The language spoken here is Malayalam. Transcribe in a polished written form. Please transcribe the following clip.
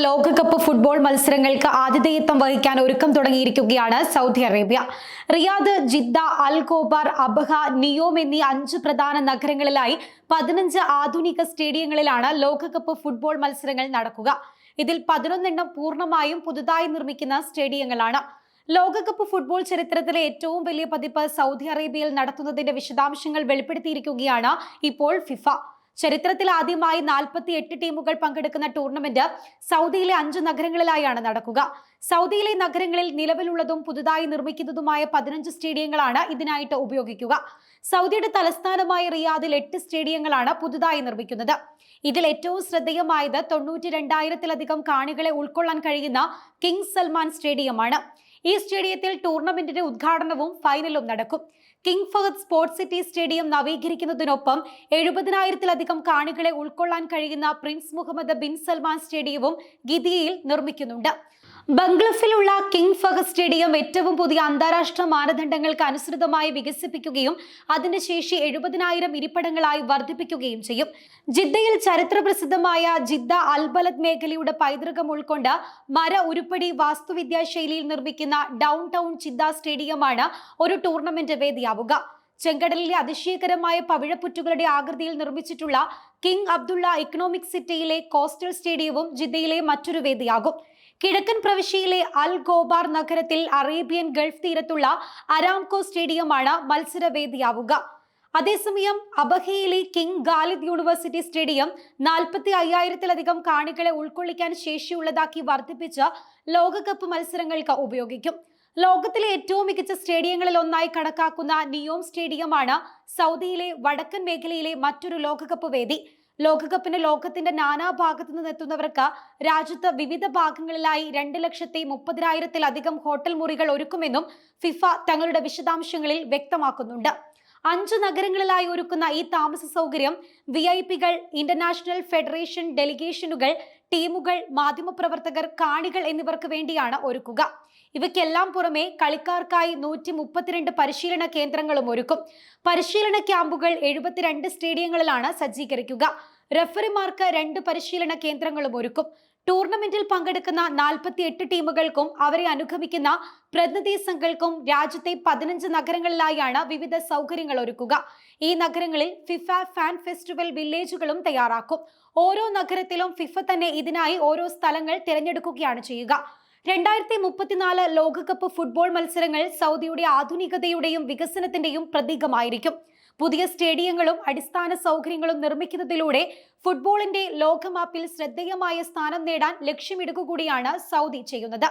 ലോകകപ്പ് ഫുട്ബോൾ മത്സരങ്ങൾക്ക് ആതിഥേയത്വം വഹിക്കാൻ ഒരുക്കം തുടങ്ങിയിരിക്കുകയാണ് Saudi Arabia. Riyadh, Jeddah, Al Khobar, Abha, NEOM എന്നീ 5 പ്രധാന നഗരങ്ങളിലായി 15 ആധുനിക സ്റ്റേഡിയങ്ങളിലാണ് ലോകകപ്പ് ഫുട്ബോൾ മത്സരങ്ങൾ നടക്കുക. ഇതിൽ 11 പൂർണ്ണമായും പുതുതായി നിർമ്മിക്കുന്ന സ്റ്റേഡിയങ്ങളാണ്. ലോകകപ്പ് ഫുട്ബോൾ ചരിത്രത്തിലെ ഏറ്റവും വലിയ പതിപ്പ് സൗദി അറേബ്യയിൽ നടത്തുന്നതിന്റെ വിശദാംശങ്ങൾ വെളിപ്പെടുത്തിയിരിക്കുകയാണ് ഇപ്പോൾ ഫിഫ. ചരിത്രത്തിൽ ആദ്യമായി 48 ടീമുകൾ പങ്കെടുക്കുന്ന ടൂർണമെന്റ് സൗദിയിലെ 5 നഗരങ്ങളിലായാണ് നടക്കുക. സൗദിയിലെ നഗരങ്ങളിൽ നിലവിലുള്ളതും പുതുതായി നിർമ്മിക്കുന്നതുമായ 15 സ്റ്റേഡിയങ്ങളാണ് ഇതിനായിട്ട് ഉപയോഗിക്കുക. സൗദിയുടെ തലസ്ഥാനമായ റിയാദിൽ 8 സ്റ്റേഡിയങ്ങളാണ് പുതുതായി നിർമ്മിക്കുന്നത്. ഇതിൽ ഏറ്റവും ശ്രദ്ധേയമായത് 92,000-ലധികം കാണികളെ ഉൾക്കൊള്ളാൻ കഴിയുന്ന കിങ് സൽമാൻ സ്റ്റേഡിയമാണ്. ഈ സ്റ്റേഡിയത്തിൽ ടൂർണമെന്റിന്റെ ഉദ്ഘാടനവും ഫൈനലും നടക്കും. King Fahd sports city stadium നവീകരിക്കുന്നതിനൊപ്പം 70,000-ലധികം കാണികളെ ഉൾക്കൊള്ളാൻ കഴിയുന്ന പ്രിൻസ് മുഹമ്മദ് ബിൻ സൽമാൻ സ്റ്റേഡിയവും ഗിദിയയിൽ നിർമ്മിക്കുന്നുണ്ട്. ബംഗ്ലഫിലുള്ള കിങ് ഫഹദ് സ്റ്റേഡിയം ഏറ്റവും പുതിയ അന്താരാഷ്ട്ര മാനദണ്ഡങ്ങൾക്ക് അനുസൃതമായി വികസിപ്പിക്കുകയും അതിന്റെ ശേഷി 70,000 ഇരിപ്പിടങ്ങളായി വർദ്ധിപ്പിക്കുകയും ചെയ്യും. ജിദ്ദയിൽ ചരിത്രപ്രസിദ്ധമായ ജിദ്ദ അൽബലദ് മേഖലയുടെ പൈതൃകം ഉൾക്കൊണ്ട് മര ഉരുപ്പടി വാസ്തുവിദ്യാ ശൈലിയിൽ നിർമ്മിക്കുന്ന ഡൗൺ ടൗൺ ജിദ്ദ സ്റ്റേഡിയമാണ് ഒരു ടൂർണമെന്റ് വേദിയാവുക. ചെങ്കടലിലെ അതിശയകരമായ പവിഴപ്പുറ്റുകളുടെ ആകൃതിയിൽ നിർമ്മിച്ചിട്ടുള്ള കിങ് അബ്ദുള്ള ഇക്കണോമിക് സിറ്റിയിലെ കോസ്റ്റൽ സ്റ്റേഡിയവും ജിദ്ദയിലെ മറ്റൊരു വേദിയാകും. കിഴക്കൻ പ്രവിശ്യയിലെ അൽ ഖോബാർ നഗരത്തിൽ അറേബ്യൻ ഗൾഫ് തീരത്തുള്ള അരാംകോ സ്റ്റേഡിയമാണ് മത്സരവേദിയാവുക. അതേസമയം അബഹയിലെ കിങ് ഖാലിദ് യൂണിവേഴ്സിറ്റി സ്റ്റേഡിയം 45,000-ലധികം കാണികളെ ഉൾക്കൊള്ളിക്കാൻ ശേഷിയുള്ളതാക്കി വർദ്ധിപ്പിച്ച് ലോകകപ്പ് മത്സരങ്ങൾക്ക് ഉപയോഗിക്കും. ലോകത്തിലെ ഏറ്റവും മികച്ച സ്റ്റേഡിയങ്ങളിൽ ഒന്നായി കണക്കാക്കുന്ന നിയോം സ്റ്റേഡിയമാണ് സൗദിയിലെ വടക്കൻ മേഖലയിലെ മറ്റൊരു ലോകകപ്പ് വേദി. ലോകകപ്പിന് ലോകത്തിന്റെ നാനാഭാഗത്തു നിന്നെത്തുന്നവർക്ക് രാജ്യത്ത് വിവിധ ഭാഗങ്ങളിലായി 2,30,000-ലധികം ഹോട്ടൽ മുറികൾ ഒരുക്കുമെന്നും ഫിഫ തങ്ങളുടെ വിശദാംശങ്ങളിൽ വ്യക്തമാക്കുന്നുണ്ട്. 5 നഗരങ്ങളിലായി ഒരുക്കുന്ന ഈ താമസ സൗകര്യം VIP-കൾ, ഇന്റർനാഷണൽ ഫെഡറേഷൻ ഡെലിഗേഷനുകൾ, ടീമുകൾ, മാധ്യമപ്രവർത്തകർ, കാണികൾ എന്നിവർക്ക് വേണ്ടിയാണ് ഒരുക്കുക. ഇവയ്ക്കെല്ലാം പുറമെ കളിക്കാർക്കായി 132 പരിശീലന കേന്ദ്രങ്ങളും ഒരുക്കും. പരിശീലന ക്യാമ്പുകൾ 72 സ്റ്റേഡിയങ്ങളിലാണ് സജ്ജീകരിക്കുക. റഫറിമാർക്ക് 2 പരിശീലന കേന്ദ്രങ്ങളും ഒരുക്കും. ടൂർണമെന്റിൽ പങ്കെടുക്കുന്ന 48 ടീമുകൾക്കും അവരെ അനുഗമിക്കുന്ന പ്രതിനിധി സംഘങ്ങൾക്കും രാജ്യത്തെ 15 നഗരങ്ങളിലായാണ് വിവിധ സൗകര്യങ്ങൾ ഒരുക്കുക. ഈ നഗരങ്ങളിൽ ഫിഫ ഫാൻ ഫെസ്റ്റിവൽ വില്ലേജുകളും തയ്യാറാക്കും. ഓരോ നഗരത്തിലും ഫിഫ തന്നെ ഇതിനായി ഓരോ സ്ഥലങ്ങൾ തിരഞ്ഞെടുക്കുകയാണ് ചെയ്യുക. 2034 ലോകകപ്പ് ഫുട്ബോൾ മത്സരങ്ങൾ സൗദിയുടെ ആധുനികതയുടെയും വികസനത്തിന്റെയും പ്രതീകമായിരിക്കും. പുതിയ സ്റ്റേഡിയങ്ങളും അടിസ്ഥാന സൗകര്യങ്ങളും നിർമ്മിക്കുന്നതിലൂടെ ഫുട്ബോളിന്റെ ലോകമാപ്പിൽ ശ്രദ്ധേയമായ സ്ഥാനം നേടാൻ ലക്ഷ്യമിടുക കൂടിയാണ് സൗദി ചെയ്യുന്നത്.